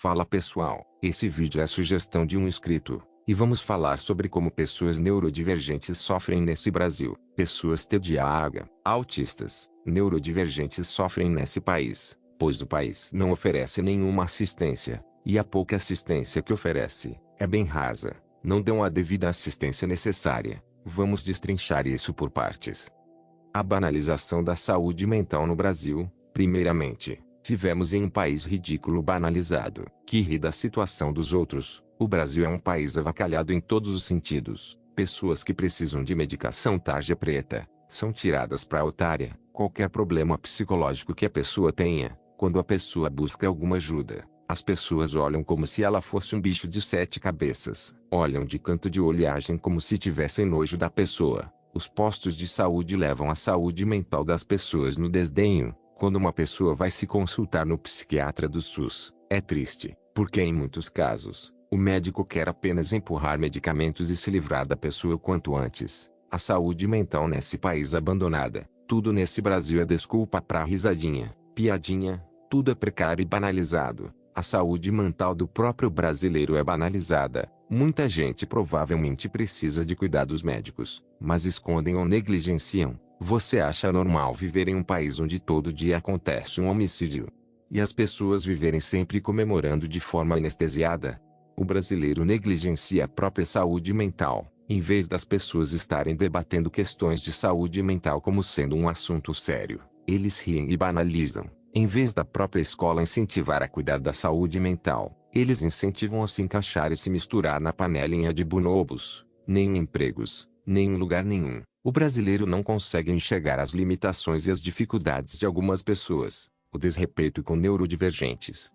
Fala pessoal, esse vídeo é sugestão de um inscrito, e vamos falar sobre como pessoas neurodivergentes sofrem nesse Brasil. Pessoas TDAH, autistas, neurodivergentes sofrem nesse país, pois o país não oferece nenhuma assistência, e a pouca assistência que oferece, é bem rasa, não dão a devida assistência necessária. Vamos destrinchar isso por partes. A banalização da saúde mental no Brasil. Primeiramente, vivemos em um país ridículo banalizado, que ri da situação dos outros. O Brasil é um país avacalhado em todos os sentidos. Pessoas que precisam de medicação tarja preta, são tiradas para a otária. Qualquer problema psicológico que a pessoa tenha, quando a pessoa busca alguma ajuda, as pessoas olham como se ela fosse um bicho de 7 cabeças. Olham de canto de olho e agem como se tivessem nojo da pessoa. Os postos de saúde levam a saúde mental das pessoas no desdenho. Quando uma pessoa vai se consultar no psiquiatra do SUS, é triste, porque em muitos casos, o médico quer apenas empurrar medicamentos e se livrar da pessoa o quanto antes. A saúde mental nesse país abandonada. Tudo nesse Brasil é desculpa pra risadinha, piadinha, tudo é precário e banalizado. A saúde mental do próprio brasileiro é banalizada. Muita gente provavelmente precisa de cuidados médicos, mas escondem ou negligenciam. Você acha normal viver em um país onde todo dia acontece um homicídio? E as pessoas viverem sempre comemorando de forma anestesiada? O brasileiro negligencia a própria saúde mental, em vez das pessoas estarem debatendo questões de saúde mental como sendo um assunto sério. Eles riem e banalizam. Em vez da própria escola incentivar a cuidar da saúde mental, eles incentivam a se encaixar e se misturar na panelinha de bonobos. Nem empregos, nem lugar nenhum. O brasileiro não consegue enxergar as limitações e as dificuldades de algumas pessoas. O desrespeito com neurodivergentes.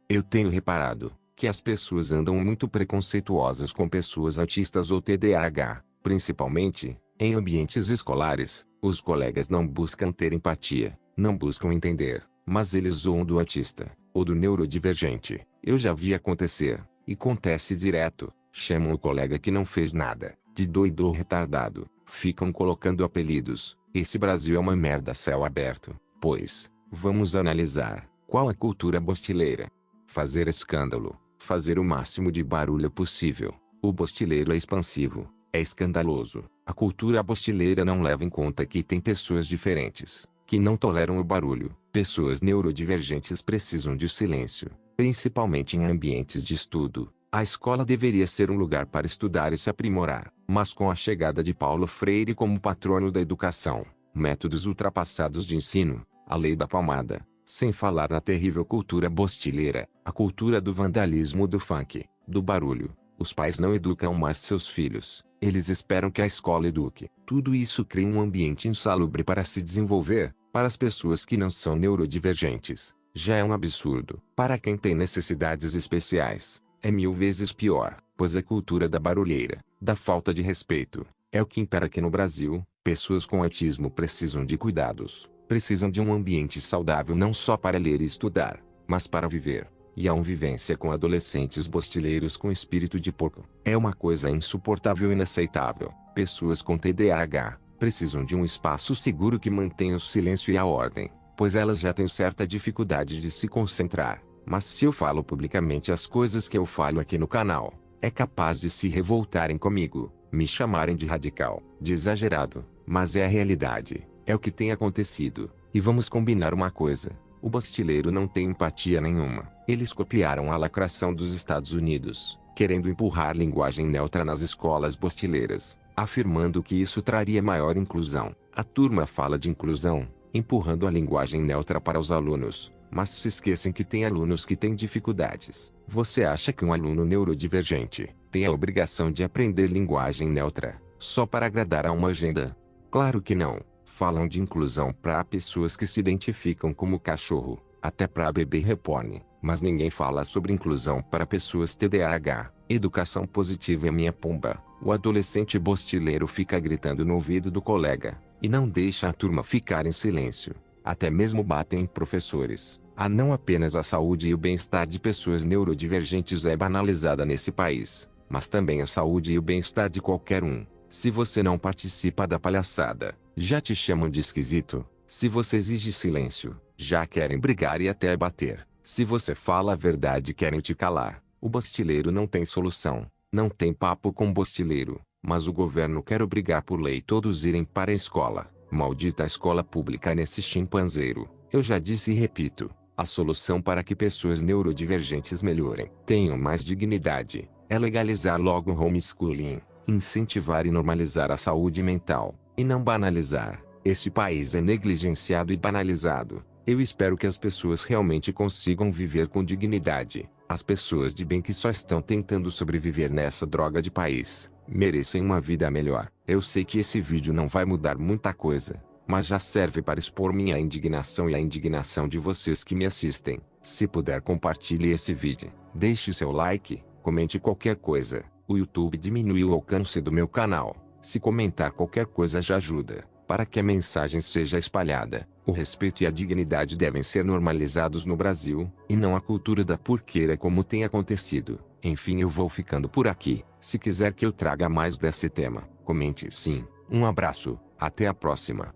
Eu tenho reparado que as pessoas andam muito preconceituosas com pessoas autistas ou TDAH, principalmente em ambientes escolares. Os colegas não buscam ter empatia, não buscam entender, mas eles zoam do autista ou do neurodivergente. Eu já vi acontecer, e acontece direto. Chamam o colega que não fez nada de doido ou retardado. Ficam colocando apelidos. Esse Brasil é uma merda a céu aberto. Pois, vamos analisar qual a cultura bostileira. Fazer escândalo, fazer o máximo de barulho possível. O bostileiro é expansivo, é escandaloso. A cultura bostileira não leva em conta que tem pessoas diferentes, que não toleram o barulho. Pessoas neurodivergentes precisam de silêncio, principalmente em ambientes de estudo. A escola deveria ser um lugar para estudar e se aprimorar, mas com a chegada de Paulo Freire como patrono da educação, métodos ultrapassados de ensino, a lei da palmada, sem falar na terrível cultura bostileira, a cultura do vandalismo, do funk, do barulho, os pais não educam mais seus filhos, eles esperam que a escola eduque. Tudo isso cria um ambiente insalubre para se desenvolver, para as pessoas que não são neurodivergentes. Já é um absurdo. Para quem tem necessidades especiais, é 1000 vezes pior, pois a cultura da barulheira, da falta de respeito, é o que impera aqui no Brasil. Pessoas com autismo precisam de cuidados, precisam de um ambiente saudável não só para ler e estudar, mas para viver. E a convivência com adolescentes bostileiros com espírito de porco é uma coisa insuportável e inaceitável. Pessoas com TDAH precisam de um espaço seguro que mantenha o silêncio e a ordem, pois elas já têm certa dificuldade de se concentrar. Mas se eu falo publicamente as coisas que eu falo aqui no canal, é capaz de se revoltarem comigo, me chamarem de radical, de exagerado, mas é a realidade, é o que tem acontecido. E vamos combinar uma coisa, o bostileiro não tem empatia nenhuma. Eles copiaram a lacração dos Estados Unidos, querendo empurrar linguagem neutra nas escolas bostileiras, afirmando que isso traria maior inclusão. A turma fala de inclusão, empurrando a linguagem neutra para os alunos, mas se esquecem que tem alunos que têm dificuldades. Você acha que um aluno neurodivergente tem a obrigação de aprender linguagem neutra, só para agradar a uma agenda? Claro que não. Falam de inclusão para pessoas que se identificam como cachorro, até para bebê reborn, mas ninguém fala sobre inclusão para pessoas TDAH. Educação positiva é minha pomba. O adolescente bostileiro fica gritando no ouvido do colega, e não deixa a turma ficar em silêncio. Até mesmo batem em professores. Não apenas a saúde e o bem-estar de pessoas neurodivergentes é banalizada nesse país, mas também a saúde e o bem-estar de qualquer um. Se você não participa da palhaçada, já te chamam de esquisito. Se você exige silêncio, já querem brigar e até bater. Se você fala a verdade, querem te calar. O bostileiro não tem solução. Não tem papo com bostileiro. Mas o governo quer obrigar por lei todos irem para a escola. Maldita escola pública nesse chimpanzeiro. Eu já disse e repito. A solução para que pessoas neurodivergentes melhorem, tenham mais dignidade, é legalizar logo o homeschooling, incentivar e normalizar a saúde mental, e não banalizar. Este país é negligenciado e banalizado. Eu espero que as pessoas realmente consigam viver com dignidade. As pessoas de bem que só estão tentando sobreviver nessa droga de país, merecem uma vida melhor. Eu sei que esse vídeo não vai mudar muita coisa, mas já serve para expor minha indignação e a indignação de vocês que me assistem. Se puder, compartilhe esse vídeo, deixe seu like, comente qualquer coisa. O YouTube diminui o alcance do meu canal. Se comentar qualquer coisa já ajuda, para que a mensagem seja espalhada. O respeito e a dignidade devem ser normalizados no Brasil, e não a cultura da porqueira como tem acontecido. Enfim, eu vou ficando por aqui. Se quiser que eu traga mais desse tema, comente sim. Um abraço, até a próxima.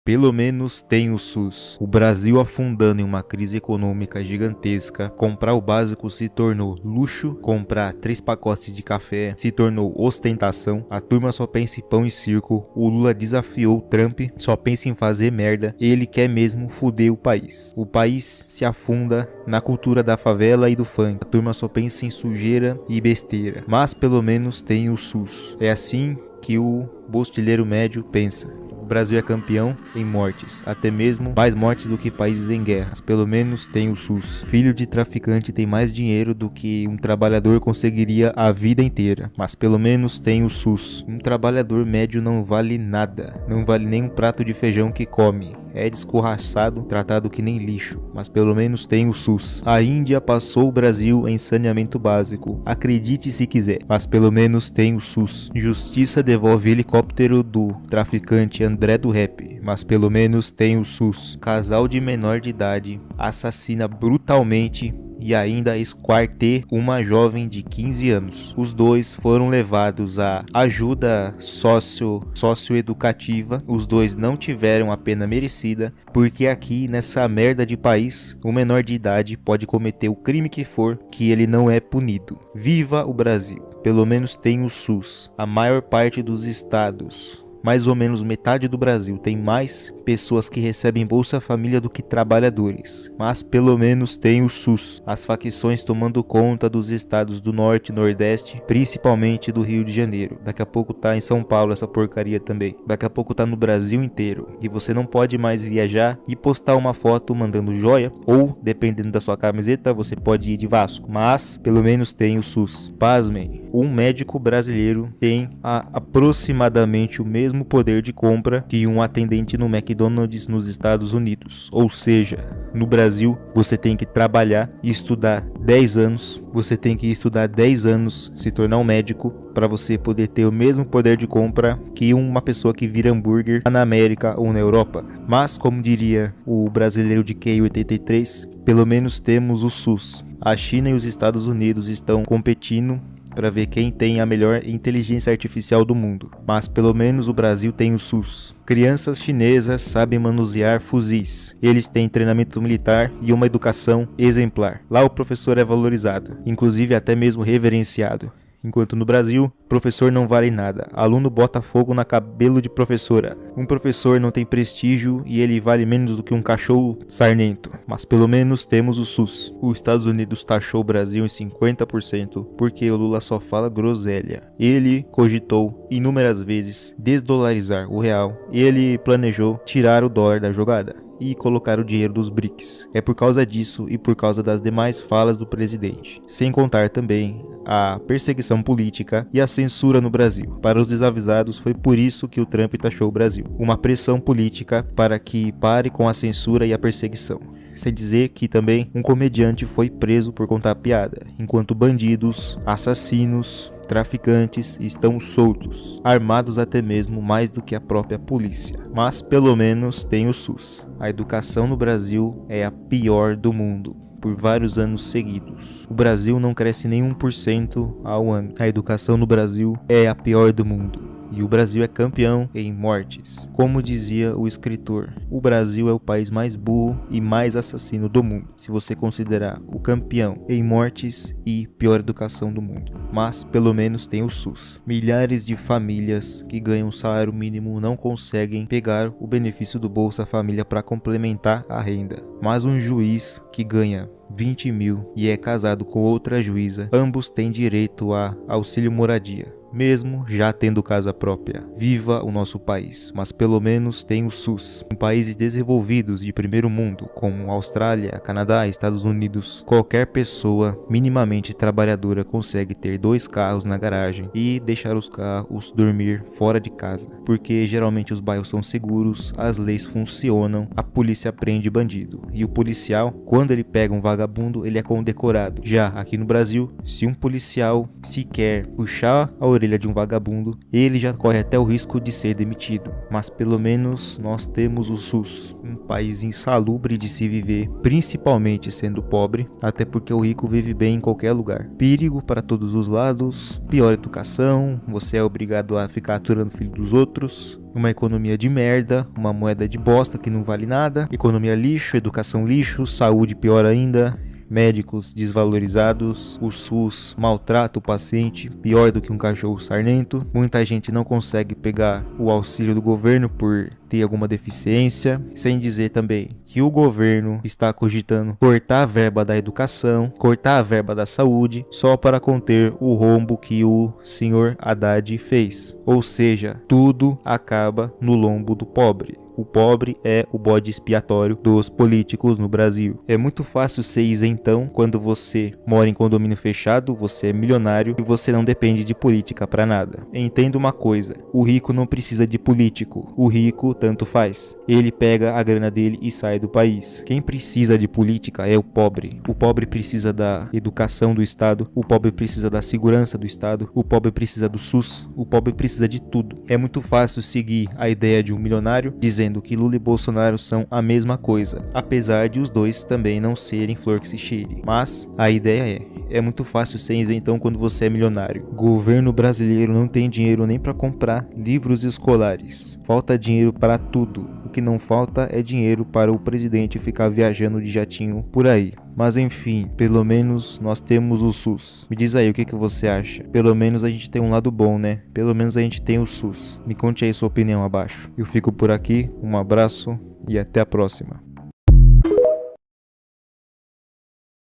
Pelo menos tem o SUS. O Brasil afundando em uma crise econômica gigantesca, comprar o básico se tornou luxo, comprar 3 pacotes de café se tornou ostentação, a turma só pensa em pão e circo, o Lula desafiou o Trump, só pensa em fazer merda, ele quer mesmo foder o país. O país se afunda na cultura da favela e do funk, a turma só pensa em sujeira e besteira, mas pelo menos tem o SUS. É assim que o bostileiro médio pensa. O Brasil é campeão em mortes, até mesmo mais mortes do que países em guerras. Pelo menos tem o SUS. Filho de traficante tem mais dinheiro do que um trabalhador conseguiria a vida inteira, mas pelo menos tem o SUS. Um trabalhador médio não vale nada, não vale nem um prato de feijão que come. É descorraçado, tratado que nem lixo, mas pelo menos tem o SUS. A Índia passou o Brasil em saneamento básico, acredite se quiser, mas pelo menos tem o SUS. Justiça devolve helicóptero do traficante André do Rap, mas pelo menos tem o SUS. Casal de menor de idade assassina brutalmente e ainda esquarteja uma jovem de 15 anos. Os dois foram levados à ajuda socioeducativa. Os dois não tiveram a pena merecida, porque aqui nessa merda de país, o menor de idade pode cometer o crime que for, que ele não é punido. Viva o Brasil! Pelo menos tem o SUS. A maior parte dos estados, mais ou menos metade do Brasil, tem mais pessoas que recebem Bolsa Família do que trabalhadores. Mas pelo menos tem o SUS. As facções tomando conta dos estados do Norte e Nordeste, principalmente do Rio de Janeiro. Daqui a pouco tá em São Paulo essa porcaria também. Daqui a pouco tá no Brasil inteiro. E você não pode mais viajar e postar uma foto mandando joia. Ou, dependendo da sua camiseta, você pode ir de Vasco. Mas pelo menos tem o SUS. Pasmem, um médico brasileiro tem aproximadamente o mesmo poder de compra que um atendente no McDonald's nos Estados Unidos. Ou seja, no Brasil você tem que trabalhar e estudar 10 anos. Você tem que estudar 10 anos, se tornar um médico, para você poder ter o mesmo poder de compra que uma pessoa que vira hambúrguer na América ou na Europa. Mas, como diria o brasileiro de QI 83, pelo menos temos o SUS. A China e os Estados Unidos estão competindo para ver quem tem a melhor inteligência artificial do mundo. Mas pelo menos o Brasil tem o SUS. Crianças chinesas sabem manusear fuzis. Eles têm treinamento militar e uma educação exemplar. Lá o professor é valorizado, inclusive até mesmo reverenciado. Enquanto no Brasil, professor não vale nada. Aluno bota fogo na cabelo de professora. Um professor não tem prestígio e ele vale menos do que um cachorro sarnento. Mas pelo menos temos o SUS. Os Estados Unidos taxou o Brasil em 50% porque o Lula só fala groselha. Ele cogitou inúmeras vezes desdolarizar o real. Ele planejou tirar o dólar da jogada e colocar o dinheiro dos BRICS. É por causa disso e por causa das demais falas do presidente. Sem contar também a perseguição política e a censura no Brasil. Para os desavisados, foi por isso que o Trump taxou o Brasil. Uma pressão política para que pare com a censura e a perseguição. Sem dizer que também um comediante foi preso por contar piada, enquanto bandidos, assassinos, traficantes estão soltos, armados até mesmo mais do que a própria polícia. Mas pelo menos tem o SUS. A educação no Brasil é a pior do mundo por vários anos seguidos. O Brasil não cresce nem 1% ao ano. A educação no Brasil é a pior do mundo. e o Brasil é campeão em mortes. Como dizia o escritor, o Brasil é o país mais burro e mais assassino do mundo, se você considerar o campeão em mortes e pior educação do mundo. Mas pelo menos tem o SUS. Milhares de famílias que ganham salário mínimo não conseguem pegar o benefício do Bolsa Família para complementar a renda. Mas um juiz que ganha 20 mil e é casado com outra juíza, ambos têm direito a auxílio moradia, mesmo já tendo casa própria. Viva o nosso país, mas pelo menos tem o SUS. Em países desenvolvidos de primeiro mundo, como Austrália, Canadá, Estados Unidos, qualquer pessoa minimamente trabalhadora consegue ter 2 carros na garagem e deixar os carros dormir fora de casa, porque geralmente os bairros são seguros, as leis funcionam, a polícia prende bandido, e o policial, quando ele pega um vagabundo, ele é condecorado. Já aqui no Brasil, se um policial sequer puxar a orelha de um vagabundo, ele já corre até o risco de ser demitido. Mas pelo menos nós temos o SUS, um país insalubre de se viver, principalmente sendo pobre, até porque o rico vive bem em qualquer lugar. Perigo para todos os lados, pior educação, você é obrigado a ficar aturando o filho dos outros, uma economia de merda, uma moeda de bosta que não vale nada, economia lixo, educação lixo, saúde pior ainda, médicos desvalorizados, o SUS maltrata o paciente, pior do que um cachorro sarnento, muita gente não consegue pegar o auxílio do governo por ter alguma deficiência, sem dizer também que o governo está cogitando cortar a verba da educação, cortar a verba da saúde, só para conter o rombo que o senhor Haddad fez. Ou seja, tudo acaba no lombo do pobre. O pobre é o bode expiatório dos políticos no Brasil. É muito fácil ser isentão quando você mora em condomínio fechado, você é milionário e você não depende de política para nada. Entenda uma coisa, o rico não precisa de político, o rico tanto faz. Ele pega a grana dele e sai do país. Quem precisa de política é o pobre. O pobre precisa da educação do Estado, o pobre precisa da segurança do Estado, o pobre precisa do SUS, o pobre precisa de tudo. É muito fácil seguir a ideia de um milionário dizendo que Lula e Bolsonaro são a mesma coisa, apesar de os dois também não serem flor que se cheire. Mas a ideia é muito fácil ser isentão quando você é milionário. O governo brasileiro não tem dinheiro nem para comprar livros escolares. Falta dinheiro para tudo. O que não falta é dinheiro para o presidente ficar viajando de jatinho por aí. Mas enfim, pelo menos nós temos o SUS. Me diz aí o que você acha. Pelo menos a gente tem um lado bom, né? Pelo menos a gente tem o SUS. Me conte aí sua opinião abaixo. Eu fico por aqui, um abraço e até a próxima.